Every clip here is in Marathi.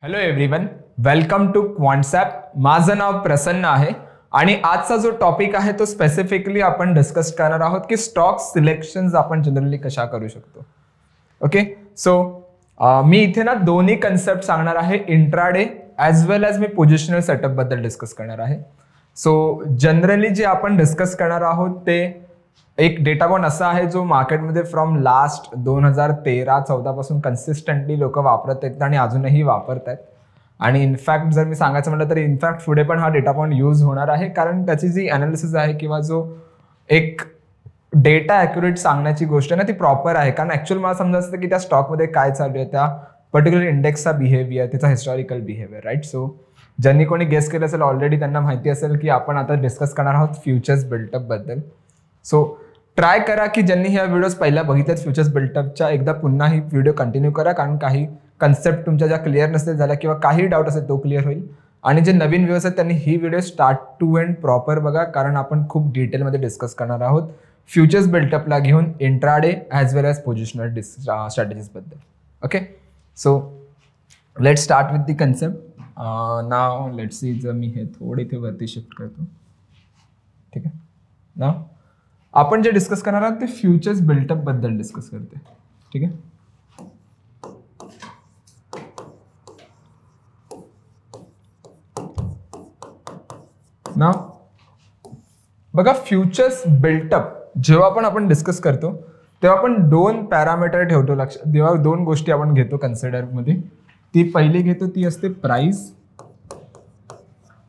Hello everyone, welcome to Quantsapp. माझं नाव प्रसन्न आहे आणि आजचा जो टॉपिक आहे तो स्पेसिफिकली आपण डिस्कस करणार आहोत की स्टॉक सिलेक्शन्स आपण जनरली कशा करू शकतो. ओके, सो मी इथे ना दोन्ही कन्सेप्ट सांगणार आहे, इंट्राडे ॲज वेल ॲज मी पोझिशनल सेटअप बद्दल डिस्कस करणार आहे. सो जनरली जे आपण डिस्कस करणार आहोत ते एक डेटा पॉइंट असा आहे जो मार्केटमध्ये फ्रॉम लास्ट 2013-14 पासून कन्सिस्टंटली लोक वापरत आहेत आणि अजूनही वापरत आहेत. आणि इनफॅक्ट जर मी सांगायचं म्हटलं तर इनफॅक्ट पुढे पण हा डेटा पॉइंट यूज होणार आहे, कारण त्याची जी अनालिसिस आहे किंवा जो एक डेटा ॲक्युरेट सांगण्याची गोष्ट आहे ना ती प्रॉपर आहे. कारण ॲक्च्युअल मला समजा असतं की त्या स्टॉकमध्ये काय चालू आहे, त्या पर्टिक्युलर इंडेक्सचा बिहेवियर, त्याचा हिस्टॉरिकल बिहेवियर, राईट. सो ज्यांनी कोणी गेस केलं असेल ऑलरेडी त्यांना माहिती असेल की आपण आता डिस्कस करणार आहोत फ्युचर्स बिल्टअप बद्दल. सो ट्राय करा की ज्यांनी ह्या व्हिडिओज पहिल्या बघितल्यात फ्युचर्स बिल्टअपच्या एकदा पुन्हा ही व्हिडिओ कंटिन्यू करा, कारण काही कन्सेप्ट तुमच्या ज्या क्लिअर नसतील झाल्या किंवा काही डाऊट असेल तो क्लिअर होईल. आणि जे नवीन व्ह्यूअर्स आहेत त्यांनी ही video start to end proper बघा, कारण आपण खूप डिटेलमध्ये डिस्कस करणार आहोत फ्युचर्स बिल्टअपला घेऊन इंट्राडे ॲज वेल ॲज पोझिशनल स्ट्रॅटेजीज बद्दल. Okay, so let start with the concept. Now let's see, जर मी हे थोडे इथे वरती शिफ्ट करतो, ठीक आहे ना. आपण जे डिस्कस करणार आहोत ते फ्युचर्स बिल्टअप बद्दल डिस्कस करते, ठीक आहे. ना बघा, फ्युचर्स बिल्टअप जेव्हा पण आपण डिस्कस करतो तेव्हा आपण दोन पॅरामीटर ठेवतो लक्षात. जेव्हा दोन गोष्टी आपण घेतो कन्सिडर मध्ये, ती पहिली घेतो ती असते प्राइस,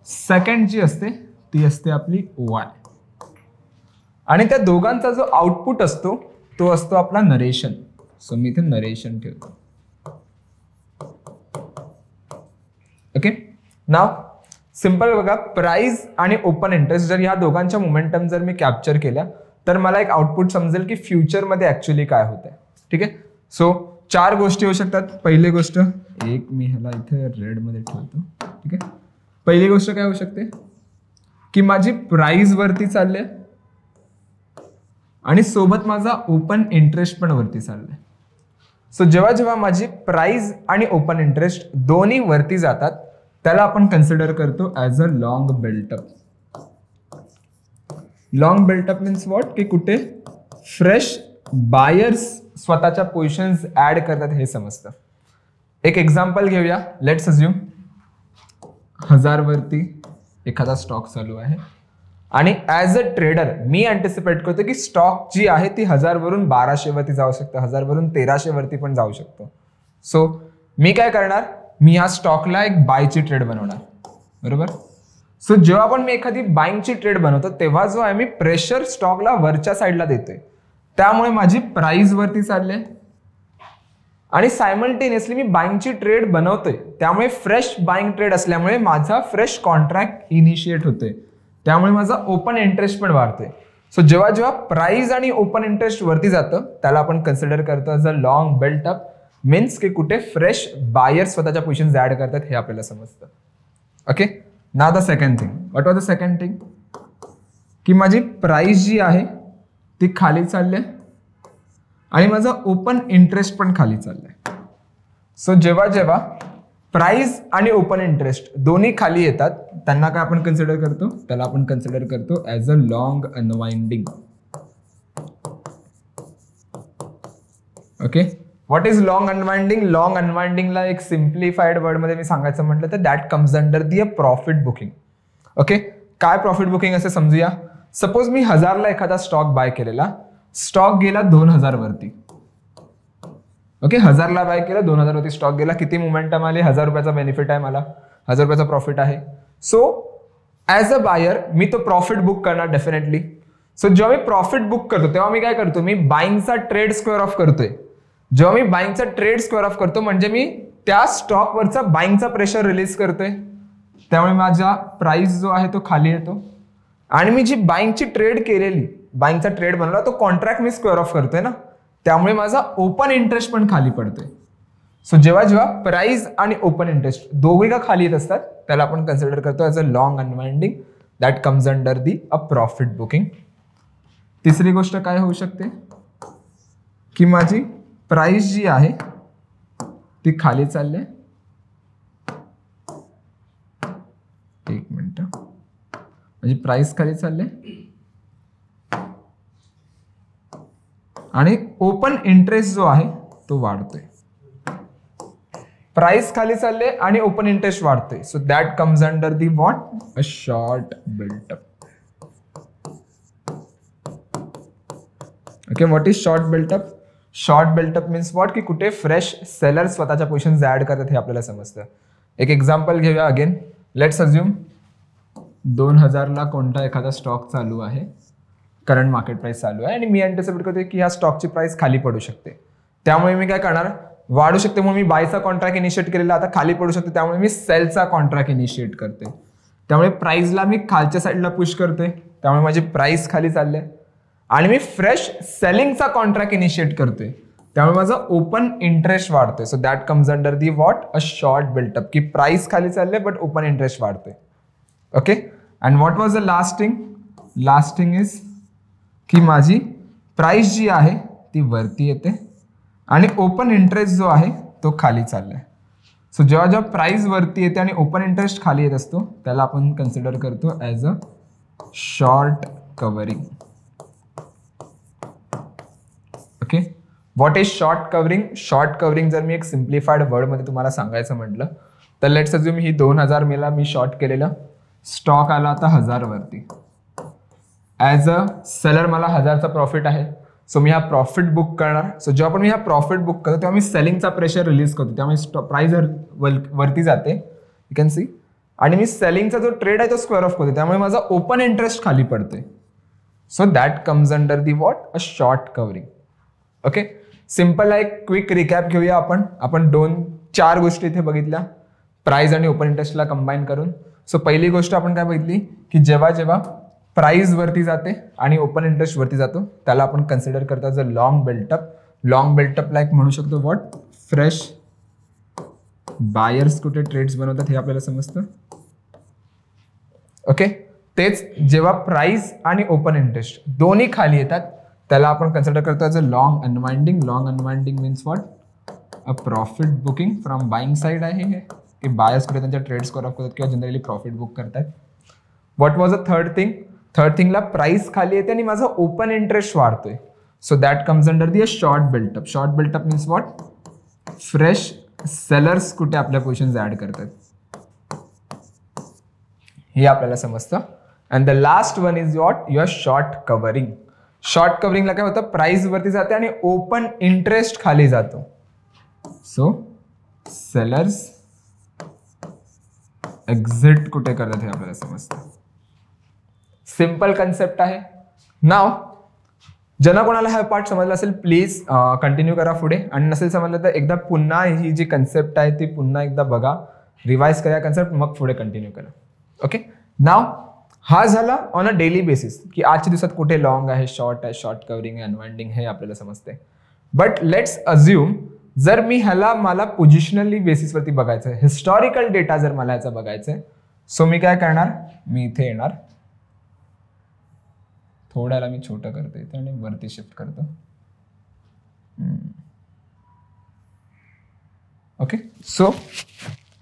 सेकंड जी असते ती असते आपली वाय. आणि त्या दोघांचा जो आउटपुट असतो तो असतो आपला नरेशन. सो मी इथे नरेशन ठेवतो. ओके, नाव सिंपल बघा, प्राइस आणि ओपन इंटरेस्ट जर या दोघांच्या मोमेंटम जर मी कॅप्चर केल्या तर मला एक आउटपुट समजेल की फ्युचरमध्ये ऍक्च्युअली काय होत आहे. ठीक आहे, सो चार गोष्टी होऊ शकतात. पहिली गोष्ट, एक मी ह्याला इथे रेडमध्ये ठेवतो, ठीक आहे. पहिली गोष्ट काय होऊ शकते की माझी प्राइस वरती चालले आणि सोबत माझा ओपन इंटरेस्ट पण वरती चाललाय. सो जेव्हा जेव्हा माझी प्राइस आणि ओपन इंटरेस्ट दोन्ही वरती जातात त्याला आपण कन्सिडर करतो as a long buildup. Long built up means what, की कुठे फ्रेश बायर्स स्वतःच्या पोझिशन्स ऍड करतात हे समजतं. एक एक्झाम्पल घेऊया. लेट्स अज्युम 1000 वरती एखादा स्टॉक चालू आहे आणि as a trader me anticipate करतो की स्टॉक जी आहे ती 1000 वरून 1200 वरती जाऊ शकतं, 1000 वरून 1300 वरती पण जाऊ शकतो. सो मी काय करणार, मी या स्टॉकला एक बायची ट्रेड बनवणार, बरोबर. सो जेव्हा पण मी एखादी बाईंगची ट्रेड बनवतो तेव्हा जो आहे मी प्रेशर स्टॉकला वरच्या साईडला देतोय, त्यामुळे माझी प्राइस वरती चालले आणि सायमल्टेनियसली मी बाईंगची ट्रेड बनवतोय, त्यामुळे फ्रेश बाईंग ट्रेड असल्यामुळे माझा फ्रेश कॉन्ट्रॅक्ट इनिशिएट होतोय, त्यामुळे माझा ओपन इंटरेस्ट पण वाढतोय. सो जेव्हा जेव्हा प्राइस आणि ओपन इंटरेस्ट वरती जातं त्याला आपण कन्सिडर करतो as a long built up. Means की कुठे फ्रेश बायर स्वतःच्या पोझिशन्स ऍड करतात हे आपल्याला समजतं. Okay, now the second thing. What was the second thing, की माझी प्राइस जी आहे ती खाली चालली आणि माझा ओपन इंटरेस्ट पण खाली चाललाय. सो जेव्हा जेव्हा प्राइस आणि ओपन इंटरेस्ट दोन्ही खाली येतात त्यांना काय आपण कन्सिडर करतो, त्याला आपण कन्सिडर करतो as a long unwinding. Okay, what is long unwinding. Long अनवाइंडिंगला एक सिम्प्लिफाईड वर्डमध्ये मी सांगायचं म्हटलं तर that comes under the a profit booking. Okay, काय प्रॉफिट बुकिंग असं समजूया. सपोज मी 1000ला एखादा स्टॉक बाय केलेला, स्टॉक गेला 2000 वरती. ओके, 1000ला बाय केला, 2000 वरती स्टॉक गेला, किती मोमेंटम आले, 1000 रुपयाचा बेनिफिट आहे, मला 1000 रुपयाचा प्रॉफिट आहे. सो ॲज अ बायर मी तो प्रॉफिट बुक करणार डेफिनेटली. सो जेव्हा मी प्रॉफिट बुक करतो तेव्हा मी काय करतो, मी बाईंगचा ट्रेड स्क्वेअर ऑफ करतोय. जेव्हा मी बाईंगचा ट्रेड स्क्वेअर ऑफ करतो म्हणजे मी त्या स्टॉकवरचा बाईंगचा प्रेशर रिलीज करतोय, त्यामुळे माझा प्राइस जो आहे तो खाली येतो आणि मी जी बाईंगची ट्रेड केलेली, बाईंगचा ट्रेड बनवला तो कॉन्ट्रॅक्ट मी स्क्वेअर ऑफ करतोय ना, त्यामुळे माझा ओपन इंटरेस्ट पण खाली पडतोय. सो जेव्हा जेव्हा प्राइस आणि ओपन इंटरेस्ट दोघे का खाली येत असतात त्याला आपण कन्सिडर करतो as a long unwinding. That comes under the a profit booking. तिसरी गोष्ट काय होऊ शकते की माझी प्राइस जी आहे ती खाली चालली मिनिट, म्हणजे प्राइस खाली चालले आणि ओपन इंटरेस्ट जो आहे तो वाढतोय. प्राइस खाली चालले आणि ओपन इंटरेस्ट वाढतोय. So that comes under the what, a short built up. Okay, what is short buildup? Short buildup means what, की कुठे फ्रेश सेलर स्वतःच्या पोझिशन्स ऍड करतात हे आपल्याला समजतं. एक एक्झाम्पल घेऊया अगेन. लेट्स अज्युम 2000 ला कोणता एखादा स्टॉक चालू आहे, करंट मार्केट प्राइस चालू आहे आणि मी अँटिसिपेट करतोय की ह्या स्टॉकची प्राइस खाली पडू शकते. त्यामुळे मी काय करणार, वाढू शकते म्हणून मी बायचा कॉन्ट्रॅक्ट इनिशिएट केलेला, आता खाली पडू शकते त्यामुळे मी सेलचा कॉन्ट्रॅक्ट इनिशिएट करते. त्यामुळे प्राइसला मी खालच्या साईडला पुश करते, त्यामुळे माझी प्राइस खाली चालले. आणि मी फ्रेश सेलिंगचा कॉन्ट्रॅक्ट इनिशिएट करतोय, त्यामुळे माझा ओपन इंटरेस्ट वाढतोय. So that comes under the what, a short built up, की प्राइस खाली चालले बट ओपन इंटरेस्ट वाढतोय. Okay, and what was the last thing? Last thing is की माझी प्राइस जी आहे ती वरती येते आणि ओपन इंटरेस्ट जो आहे तो खाली चाललाय. सो जेव्हा जेव्हा प्राइस वरती येते आणि ओपन इंटरेस्ट खाली येत असतो त्याला आपण कन्सिडर करतो as a short covering. Okay, what is short covering? Short covering जर मी एक सिम्प्लिफाईड वर्डमध्ये तुम्हाला सांगायचं म्हटलं तर लेट्स अज्युम ही 2000 मेला मी शॉर्ट केलेलं, स्टॉक आला आता 1000 वरती. ॲज अ सेलर मला 1000चा प्रॉफिट आहे, सो मी हा प्रॉफिट बुक करणार. सो जेव्हा पण मी हा प्रॉफिट बुक करतो तेव्हा मी सेलिंगचा प्रेशर रिलीज करतो, त्यामुळे प्राइस वरती जाते, यू कॅन सी. आणि मी सेलिंगचा जो ट्रेड आहे तो स्क्वेअर ऑफ करतो, त्यामुळे माझा ओपन इंटरेस्ट खाली पडतोय. So that comes under the what, a short covering. Okay, simple एक क्विक रिकॅप घेऊया आपण 2-4 गोष्टी इथे बघितल्या प्राइस आणि ओपन इंटरेस्टला कंबाईन करून. सो पहिली गोष्ट आपण काय बघितली की जेव्हा जेव्हा प्राइस वरती जाते आणि ओपन इंटरेस्ट वरती जातो त्याला आपण कन्सिडर करतो as a long buildup. Long बिल्टअपला एक म्हणू शकतो व्हॉट, फ्रेश बायर्स कुठे ट्रेड्स बनवतात हे आपल्याला समजतं. ओके, तेच जेव्हा प्राइस आणि ओपन इंटरेस्ट दोन्ही खाली येतात त्याला आपण कन्सिडर करतो as a long unwinding. Long unwinding means what, a profit booking from buying side आहे हे, की बायर्स कुठे त्यांच्या ट्रेड स्कोर ऑफ करतात किंवा जनरली प्रॉफिट बुक करतात. What was a third thing? Third थिंगला प्राइस खाली येते आणि माझा ओपन इंटरेस्ट वाढतोय. So that comes under the a short buildup. Short buildup means what, fresh sellers कुठे आपल्या पोझिशन्स ऍड करतात हे आपल्याला समजतं. And the last one is what, your short covering. Short कव्हरिंगला काय होतं, प्राइस वरती जाते आणि ओपन इंटरेस्ट खाली जातो. सो सेलर्स एक्झिट कुठे करतात हे आपल्याला समजतं. सिंपल कन्सेप्ट आहे. नाव ज्यांना कोणाला हा पार्ट समजला असेल प्लीज कंटिन्यू करा पुढे, आणि नसेल समजलं तर एकदा पुन्हा ही जी कन्सेप्ट आहे ती पुन्हा एकदा बघा, रिवाइज करा कन्सेप्ट, मग पुढे कंटिन्यू करा. ओके, नाव हा झाला ऑन अ डेली बेसिस की आजच्या दिवसात कुठे लॉंग आहे, शॉर्ट आहे, शॉर्ट कव्हरिंग आहे, अनवाइंडिंग हे आपल्याला समजते. बट लेट्स अज्युम जर मी ह्याला मला पोझिशनली बेसिसवरती बघायचं आहे, हिस्टॉरिकल डेटा जर मला याचा बघायचं आहे, सो मी काय करणार, मी इथे येणार, थोड्याला मी छोटं करतो इथे आणि वरती शिफ्ट करतो. ओके, सो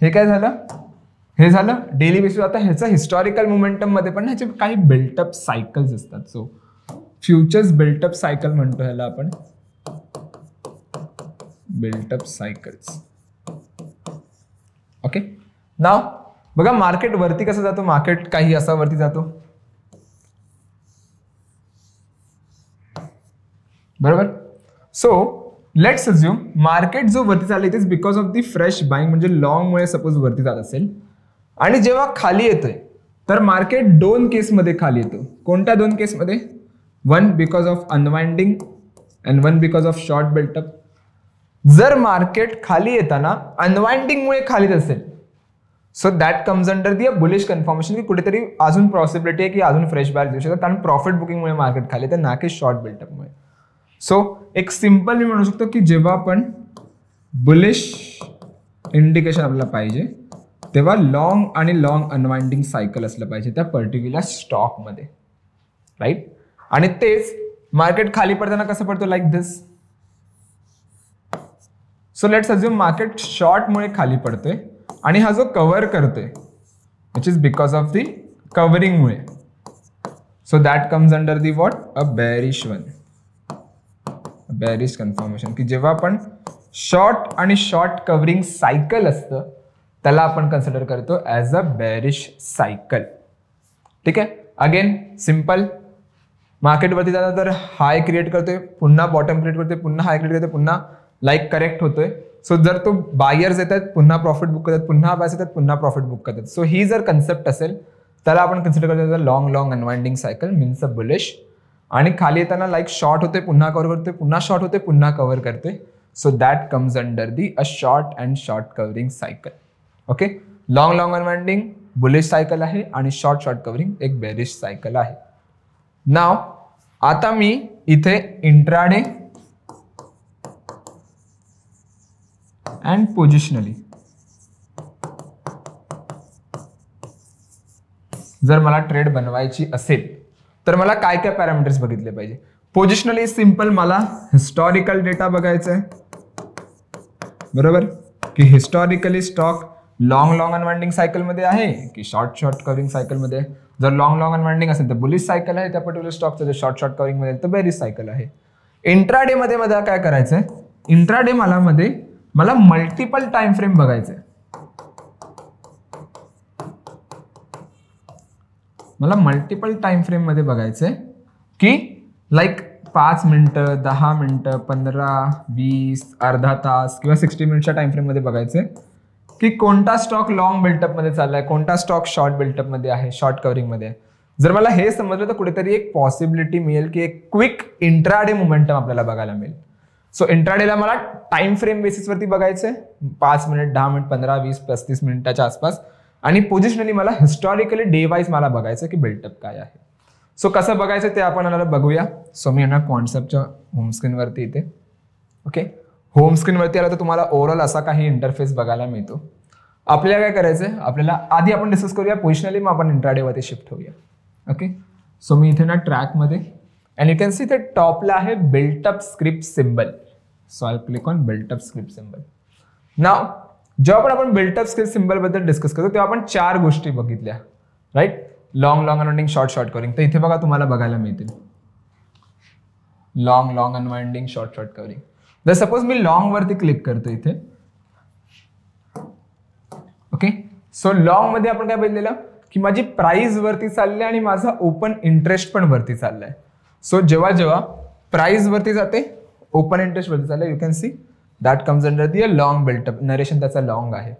हे काय झालं, हे झालं डेली बेसिस. आता ह्याचं हिस्टॉरिकल मोमेंटम मध्ये पण ह्याचे काही बिल्टअप सायकल्स असतात. सो फ्युचर्स बिल्टअप सायकल म्हणतो ह्याला आपण, बिल्टअप सायकल्स. ओके, नाव बघा मार्केट वरती कसं जातो, मार्केट काही असा वरती जातो बरोबर. सो लेट्स अज्युम मार्केट जो वरती चालला it is because of the fresh buying, म्हणजे लॉंग मुळे सपोज वरती जात असेल आणि जेव्हा खाली येतोय तर मार्केट दोन केसमध्ये खाली येतो. कोणत्या दोन केसमध्ये, one because of unwinding and one because of short built up. जर मार्केट खाली येताना अनवाइंडिंग मुळे खालीच असेल, so that comes under the a bullish confirmation, की कुठेतरी अजून पॉसिबिलिटी आहे की अजून फ्रेश बायर देऊ शकतात, कारण प्रॉफिट बुकिंगमुळे मार्केट खाली येतं ना की शॉर्ट बिल्टअपमुळे. सो एक सिंपल मी म्हणू शकतो की जेव्हा आपण बुलिश इंडिकेशन आपल्याला पाहिजे तेव्हा लॉंग आणि लॉंग अनवाइंडिंग सायकल असलं पाहिजे त्या पर्टिक्युलर स्टॉकमध्ये, राईट. आणि तेच मार्केट खाली पडताना कसं पडतो, like this. So let's assume market शॉर्टमुळे खाली पडतोय आणि हा जो कव्हर करतोय which is because of the कव्हरिंगमुळे. So that comes under the what, a bearish one, bearish confirmation, की जेव्हा आपण शॉर्ट आणि शॉर्ट कव्हरिंग सायकल असतं त्याला आपण कन्सिडर करतो ॲज अ बेरिश सायकल. ठीक आहे. अगेन सिम्पल, मार्केटवरती जाता तर हाय क्रिएट करतोय, पुन्हा बॉटम क्रिएट करतोय, पुन्हा हाय क्रिएट करतोय, पुन्हा लाईक करेक्ट होतोय. सो जर तो बायर्स येतात पुन्हा प्रॉफिट बुक करतात, पुन्हा बायर्स येतात पुन्हा प्रॉफिट बुक करतात. सो ही जर कन्सेप्ट असेल त्याला आपण कन्सिडर करतो long unwinding cycle means a bullish. आणि खाली येताना लाईक शॉर्ट होते, पुन्हा कव्हर करते, पुन्हा शॉर्ट होते, पुन्हा कव्हर करते. So that comes under the a short and short covering cycle. Okay. Long unwinding bullish cycle आहे आणि शॉर्ट कव्हरिंग एक बेरिश सायकल आहे. नाव आता मी इथे इंट्राडे अँड पोझिशनली जर मला ट्रेड बनवायची असेल तर मला काय काय पॅरामीटर्स बघितले पाहिजे. पोझिशनली सिंपल, मला हिस्टॉरिकल डेटा बघायचा आहे, बरोबर, की historically stock long unwinding cycle मध्ये आहे की शॉर्ट कव्हरिंग सायकल मध्ये. जर लॉंग अनवाइंडिंग असेल तर बुलिश सायकल आहे त्या पर्टिक्युलर स्टॉकचं, जर शॉर्ट कव्हरिंग मध्ये तर बेरिश सायकल आहे. इंट्राडे मध्ये मला काय करायचंय, इंट्राडे मला मल्टिपल टाइम फ्रेम बघायचंय. मला मल्टिपल टाइम फ्रेम मध्ये बघायचंय की लाईक 5 मिनिटं, 10 मिनिटं, 15, 20, अर्धा तास किंवा 60 मिनिटच्या टाइम फ्रेम मध्ये बघायचंय की कोणता स्टॉक लॉंग बिल्टअप मध्ये चाललाय, कोणता स्टॉक शॉर्ट बिल्टअप मध्ये आहे, शॉर्ट कव्हरिंग मध्ये आहे. जर मला हे समजलं तर कुठेतरी एक पॉसिबिलिटी मिळेल की एक क्विक इंट्राडे मोमेंटम आपल्याला बघायला मिळेल. सो इंट्राडेला मला टाइम फ्रेम बेसिसवरती बघायचंय, 5 मिनिट, 10 मिनिट, 15, 20, 35 मिनिटाच्या आसपास. आणि पोझिशनली मला हिस्टॉरिकली डे वाईज मला बघायचं की बिल्टअप काय आहे. सो कसं बघायचं ते आपण बघूया. सो मी येणार कॉन्सेप्टच्या होम स्क्रीनवरती इथे. ओके. होम स्क्रीनवरती आला तर तुम्हाला ओव्हरऑल असा काही इंटरफेस बघायला मिळतो. आपल्याला काय करायचंय, आपल्याला आधी आपण डिस्कस करूया पोझिशनली, मग आपण इंट्राडेवरती शिफ्ट होऊया. ओके. सो मी इथे ना ट्रॅकमध्ये अँड यू कॅन सी ते टॉपला आहे buildup script symbol. So I click on buildup script symbol. नाव जेव्हा पण आपण बिल्टअप स्क्रिप्ट सिम्बल बद्दल डिस्कस करतो तेव्हा आपण 4 गोष्टी बघितल्या, right. Long unwinding, short covering. तर इथे बघा तुम्हाला बघायला मिळतील लॉंग अनवाइंडिंग, शॉर्ट कव्हरिंग. जर सपोज मी लॉंग वरती क्लिक करतो इथे. ओके. सो लॉंग मध्ये आपण काय बघितलेलं की माझी प्राइस वरती चालली आणि माझा ओपन इंटरेस्ट पण वरती चाललाय. सो जेव्हा प्राइस वरती जाते, ओपन इंटरेस्ट वरती चाललंय, you can see that comes under the a long built up. Narration त्याचा लॉंग आहे.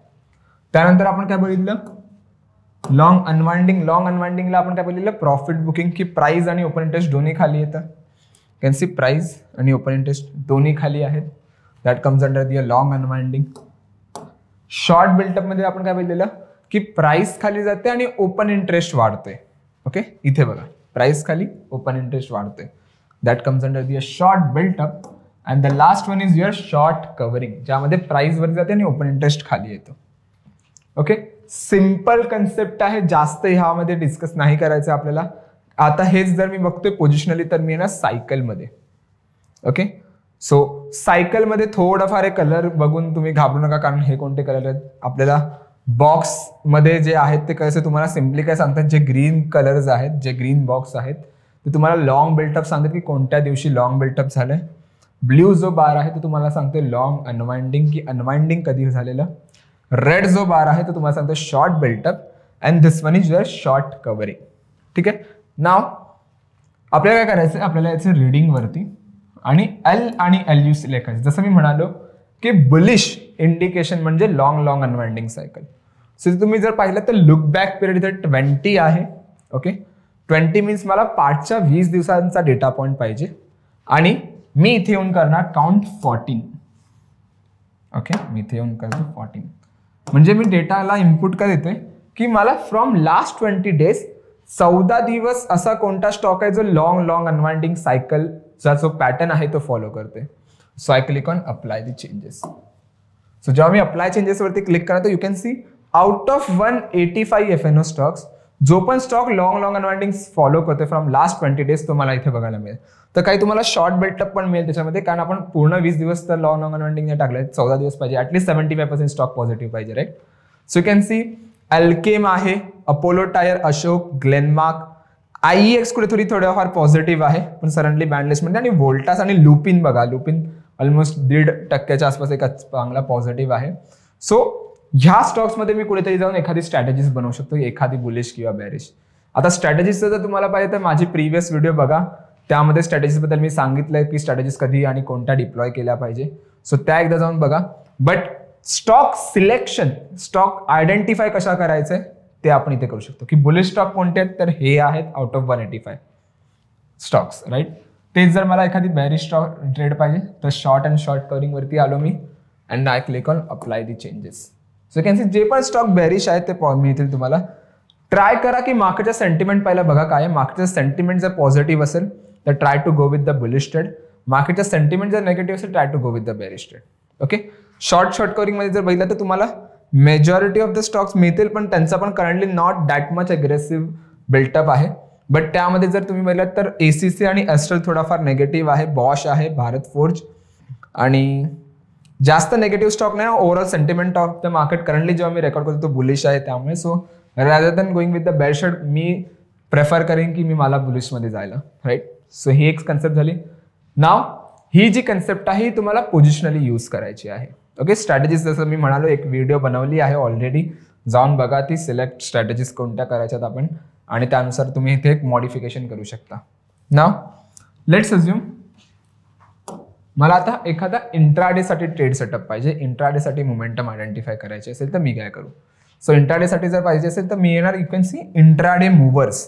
त्यानंतर आपण काय बघितलं, लॉंग अनवाइंडिंगला आपण काय बघितलं, प्रॉफिट बुकिंग, की प्राइस आणि ओपन इंटरेस्ट दोन्ही खाली येतं. कॅन सी प्राइस आणि ओपन इंटरेस्ट दोन्ही खाली आहेत. That comes under the a long unwinding. Short built up मध्ये आपण काय बघितलेलं की प्राइस खाली जाते आणि ओपन इंटरेस्ट वाढतोय. ओके. इथे बघा प्राइस खाली, ओपन इंटरेस्ट वाढतोय. That comes under the a short built up. And the last one is your short covering, ज्यामध्ये प्राइस वर जाते आणि ओपन इंटरेस्ट खाली येतो. ओके. सिंपल कन्सेप्ट आहे, जास्त ह्यामध्ये डिस्कस नाही करायचं आपल्याला. आता हेच जर मी बघतोय पोझिशनली तर मी ना सायकलमध्ये. ओके. सो सायकलमध्ये थोडंफार एक कलर बघून तुम्ही घाबरू नका, कारण हे कोणते कलर आहेत आपल्याला बॉक्स मध्ये जे आहेत ते कसे तुम्हाला सिम्पली काय सांगतात, जे ग्रीन कलर्स आहेत, जे ग्रीन बॉक्स आहेत ते तुम्हाला लॉंग बिल्टअप सांगतात की कोणत्या दिवशी लॉंग बिल्टअप झालंय. ब्ल्यू जो बार आहे तो तुम्हाला सांगतोय लॉंग अनवाइंडिंग, की अनवाइंडिंग कधी झालेलं. रेड जो बार आहे तो तुम्हाला सांगतो short built up. And this one is your short covering. ठीक आहे. नाव आपल्याला काय करायचं, आपल्याला याचं रीडिंग वरती आणि एल आणि एल यू सिलेक्ट करायचं. जसं मी म्हणालो की बुलिश इंडिकेशन म्हणजे लॉंग अनवाइंडिंग सायकल. सो तुम्ही जर पाहिलं तर लुक बॅक पिरियड इथे 20 आहे. ओके. 20 मीन्स मला पाठच्या 20 दिवसांचा डेटा पॉईंट पाहिजे आणि मी इथे येऊन करणार काउंट 14. ओके. मी इथे येऊन करतो 14. म्हणजे मी डेटाला इनपुट काय देतोय की मला फ्रॉम लास्ट 20 डेज 14 दिवस असा कोणता स्टॉक आहे जो लॉंग अनवाइंडिंग सायकलचा जो पॅटर्न आहे तो फॉलो करते. So I click on apply the changes. So जेव्हा मी अप्लाय चेंजेस वरती क्लिक करतो you can C out of 185 FNO stocks जो पण स्टॉक लॉंग अनवाइंडिंग फॉलो करते फ्रॉम लास्ट 20 डेज तो मला इथे बघायला मिळेल. तर काही तुम्हाला शॉर्ट बिल्टअप पण मिळेल त्याच्यामध्ये, कारण आपण पूर्ण 20 दिवस तर लॉंग अनवाइंडिंग टाकले, 14 दिवस पाहिजे, ऍटलीस्ट 75% स्टॉक पॉझिटिव्ह पाहिजे, right. So you can see Alkem आहे, अपोलो टायर, अशोक, ग्लेनमार्क, IEX कुठे थोड्याफार पॉझिटिव्ह आहे पण सडनली बॅन लिस्टमध्ये, आणि वोल्टास आणि लुपिन बघा, लुपिन ऑलमोस्ट 1.5% आसपास एक चांगला पॉझिटिव्ह आहे. सो ह्या स्टॉक्समध्ये मी कुठेतरी जाऊन एखादी स्ट्रॅटेजीज बनवू शकतो, एखादी बुलिश किंवा बॅरिश. आता स्ट्रॅटेजीजचं जर तुम्हाला पाहिजे तर माझी प्रिव्हियस व्हिडिओ बघा, त्यामध्ये स्ट्रॅटेजीजबद्दल मी सांगितलंय की स्ट्रॅटेजीज कधी आणि कोणत्या डिप्लॉय केल्या पाहिजे. सो त्या एकदा जाऊन बघा. But stock selection, stock identify कशा करायचंय ते आपण इथे करू शकतो की बुलिश स्टॉक कोणते आहेत, तर हे आहेत आउट ऑफ 185 स्टॉक्स, राईट. तेच जर मला एखादी बॅरिश स्टॉक ट्रेड पाहिजे तर शॉर्ट अँड शॉर्ट कव्हरिंग वरती आलो मी and I click on apply the changes. So can see जे पण स्टॉक बॅरिश आहेत ते मिळतील तुम्हाला. ट्राय करा की मार्केटचा सेंटिमेंट पहिला बघा काय आहे. मार्केटचा सेंटिमेंट जर पॉझिटिव्ह असेल तर try to go with the bullish trade. मार्केटचा सेंटिमेंट जर नेगेटिव्ह असेल try to go with the bearish trade. Okay. Short covering मध्ये जर बघितलं तर तुम्हाला मेजॉरिटी ऑफ द स्टॉक्स मिळतील पण त्यांचा पण currently not that much aggressive built up आहे. बट त्यामध्ये जर तुम्ही बघितलं तर ACC आणि एस्ट्रल थोडाफार नेगेटिव्ह आहे, बॉश आहे, भारत फोर्ज, आणि जास्त नेगेटिव्ह स्टॉक नाही. Overall sentiment of the market currently जेव्हा मी रेकॉर्ड करतो तो बुलिश आहे. त्यामुळे so rather than going with the bear trade मी प्रेफर करेन की मी मला बुलिशमध्ये जायला, राईट. सो ही एक कन्सेप्ट झाली. नाव ही जी कन्सेप्ट आहे ही तुम्हाला पोझिशनली यूज करायची आहे. ओके. स्ट्रॅटेजीज जसं मी म्हणालो एक व्हिडिओ बनवली आहे ऑलरेडी, जाऊन बघा ती. सिलेक्ट स्ट्रॅटेजीज कोणत्या करायच्यात आपण आणि त्यानुसार तुम्ही इथे एक मॉडिफिकेशन करू शकता. नाव लेट्स अज्युम मला आता एखादा इंट्राडे साठी ट्रेड सेटअप पाहिजे. इंट्राडे साठी मोमेंटम आयडेंटिफाय करायचे असेल तर मी काय करू. सो इंट्राडे साठी जर पाहिजे असेल तर मी येणार, you can C intraday movers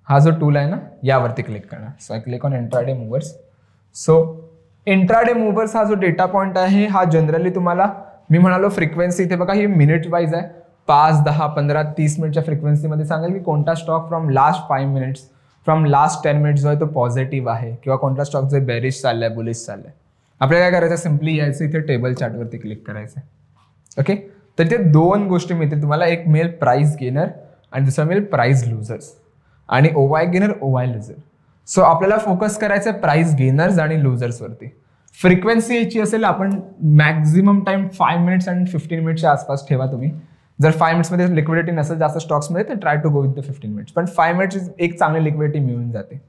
हा जो टूल आहे ना यावरती क्लिक करणार. So I click on intraday movers. So intraday movers हा जो डेटा पॉइंट आहे हा जनरली तुम्हाला मी म्हणालो फ्रिक्वेन्सी इथे बघा ही मिनिट वाईज आहे. 5, 10, 15, 30 मिनिटच्या फ्रिक्वेन्सीमध्ये सांगेल की कोणता stock from last 5 minutes, from last 10 minutes जो आहे तो पॉझिटिव्ह आहे किंवा कोणता स्टॉक जो बेरिश चाललाय, बुलिश चाललाय. आपल्याला काय करायचं, सिम्पली यायचं इथे टेबल चार्टवरती क्लिक करायचं. ओके. तर इथे 2 गोष्टी मिळतील तुम्हाला, एक मिळेल प्राइस गेनर आणि दुसरा मिळेल प्राइस लुझर्स, आणि OY गेनर, OY लुझर. सो आपल्याला फोकस करायचं आहे प्राइस गेनर्स आणि लुझर्स वरती. फ्रिक्वेन्सी याची असेल आपण मॅक्झिमम टाइम 5 मिनिट्स आणि 15 मिनिट्सच्या आसपास ठेवा तुम्ही. जर 5 मिनिट्समध्ये लिक्विडिटी नसेल जास्त स्टॉक्समध्ये तर try to go with the 15 minutes. पण 5 मिनिट्स एक चांगली लिक्विडिटी मिळून जाते.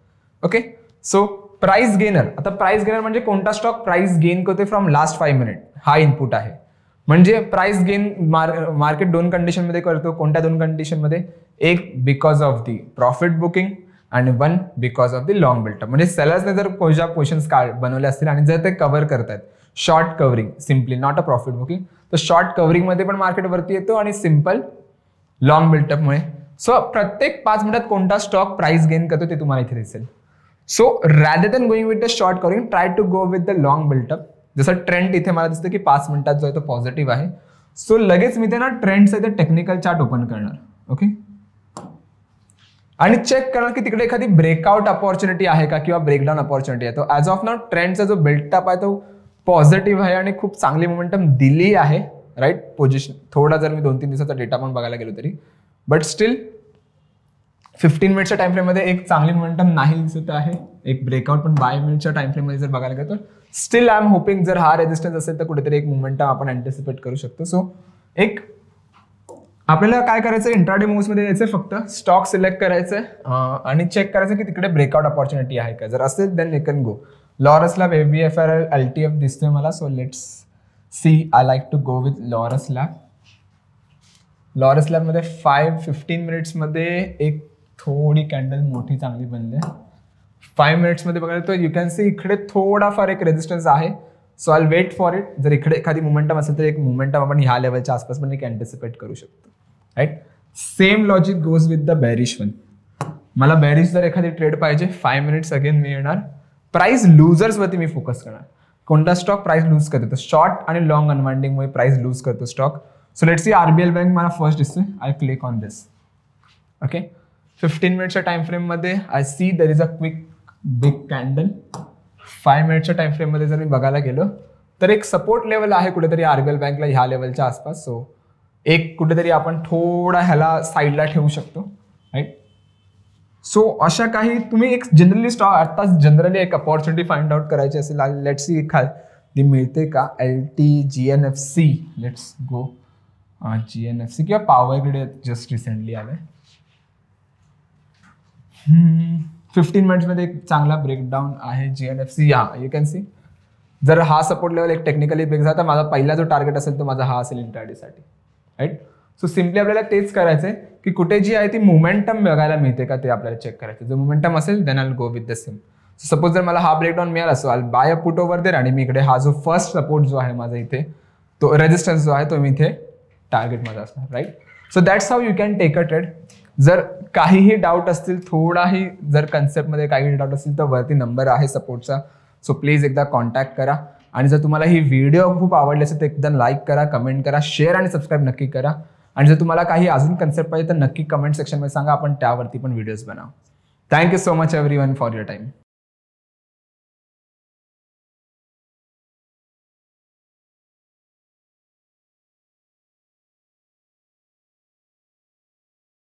ओके. सो प्राइस गेनर, आता प्राइस गेनर म्हणजे कोणता स्टॉक प्राइस गेन करतोय फ्रॉम लास्ट 5 मिनिट हा इनपुट आहे. म्हणजे प्राइस गेन मार्केट 2 कंडिशनमध्ये करतो. कोणत्या 2 कंडिशनमध्ये, एक because of the profit booking आणि 1 because of the long built up. म्हणजे सेलर्सने जर कोणत्या पोझिशन्स बनवले असतील आणि जर ते कव्हर करतायत, short covering simply, not a profit booking, तर शॉर्ट कव्हरिंग मध्ये पण मार्केट वरती येतो आणि सिम्पल लॉंग बिल्टअपमुळे. सो प्रत्येक 5 मिनिटात कोणता स्टॉक प्राइस गेन करतो ते तुम्हाला इथे दिसेल. So rather than going with the short covering try to go with the long built up. जसं ट्रेंड इथे मला दिसतं की 5 मिनिटात जो आहे तो पॉझिटिव्ह आहे. सो लगेच मी ते ना ट्रेंडचं इथे टेक्निकल चार्ट ओपन करणार. ओके. आणि चेक करणार की तिकडे एखादी ब्रेकआउट अपॉर्च्युनिटी आहे का किंवा ब्रेकडाऊन अपॉर्च्युनिटी आहे. तो ॲज ऑफ नाउ ट्रेंडचा जो बिल्टअप आहे तो पॉझिटिव्ह आहे आणि खूप चांगली मोमेंटम दिली आहे, राईट. पोझिशन थोडा जर मी 2-3 दिवसाचा डेटा पण बघायला गेलो तरी, बट स्टील 15 मिनिटच्या टाइम फ्रेम मध्ये एक चांगली मोमेंटम नाही दिसत आहे. एक ब्रेकआउट पण 5 मिनिटच्या टाइम फ्रेम मध्ये जर बघायला गेलो तर स्टील आय एम होपिंग जर हा रेजिस्टन्स असेल तर कुठेतरी एक मोमेंटम आपण अँटिसिपेट करू शकतो. सो एक आपल्याला काय करायचं, इंट्राडे मूव्स मध्ये यायचं, फक्त स्टॉक सिलेक्ट करायचं आणि चेक करायचं की तिकडे ब्रेकआउट अपॉर्च्युनिटी आहे का. जर असेल then you can go. Laurus lab ABFRL LTF दिसतोय मला. So let's see. I like to go with Laurus lab. Laurus lab मध्ये 15 मिनिट्स मध्ये एक थोडी कॅन्डल मोठी चांगली बनली आहे. 5 मिनिट्स मध्ये बघायला तर यू कॅन सी इकडे थोडाफार एक रेजिस्टन्स आहे. So I wait for it. जर इकडे एखादी मोमेंटम असेल तर एक मोमेंटम आपण ह्या लेवलच्या आसपास पण एक अँटिसिपेट करू शकतो, right. Same logic goes with the bearish one. मला बॅरिश जर एखादी ट्रेड पाहिजे 5 मिनिट्स अगेन मी येणार. प्राइस लुझर्स वरती मी फोकस करणार. कोणता स्टॉक प्राइस लूज करतो, शॉर्ट आणि लॉंग अनवाइंडिंगमुळे प्राइस लूज करतो stock. So let's see RBL bank मला फर्स्ट दिसतोय. I click on this. Okay. 15 मिनिट्सच्या टाइम फ्रेम मध्ये I see there is a quick big candle. 5 मिनिट्सच्या टाइम फ्रेम मध्ये जर मी बघायला गेलो तर एक सपोर्ट लेवल आहे कुठेतरी RBL बँकला ह्या लेवलच्या आसपास. सो एक कुठेतरी आपण थोडा ह्याला साईडला ठेवू शकतो, राईट. सो अशा काही तुम्ही एक जनरली स्टॉक आताच जनरली एक अपॉर्च्युनिटी फाइंड आउट करायची असेल, लेट्स सी एखादी मिळते का. LTGNFC let's go. GNFC किंवा पॉवर ग्रिड जस्ट रिसेंटली आलंय. 15 मिनिट्समध्ये एक चांगला ब्रेकडाऊन आहे GNFC. यू कॅन सी जर हा सपोर्ट लेवल एक टेक्निकली ब्रेक झाला तर माझा पहिला जो टार्गेट असेल तो माझा हा असेल इंट्राडेसाठी. राईट. सो सिम्पली आपल्याला तेच करायचंय की कुठे जी आहे ती मोमेंटम बघायला मिळते का ते आपल्याला चेक करायचं. जर मोमेंटम असेल then I go with the same. Suppose जर मला हा ब्रेकडाऊन मिळाला असो I buy a put over there आणि मी इकडे हा जो फर्स्ट सपोर्ट जो आहे माझा इथे तो रेजिस्टन्स जो आहे तो मी इथे टार्गेट माझा असणार. Right. So that's how you can take a trade. जर काहीही डाऊट असतील थोडाही जर कन्सेप्टमध्ये काही डाऊट असतील तर वरती नंबर आहे सपोर्टचा. सो प्लीज एकदा कॉन्टॅक्ट करा. आणि जर तुम्हाला ही व्हिडिओ खूप आवडली असेल तर एकदा लाईक करा, कमेंट करा, शेअर आणि सबस्क्राईब नक्की करा. आणि जर तुम्हाला काही अजून कन्सेप्ट पाहिजे तर नक्की कमेंट सेक्शनमध्ये सांगा, आपण त्यावरती पण व्हिडिओज बनवू. Thank you so much everyone for your time.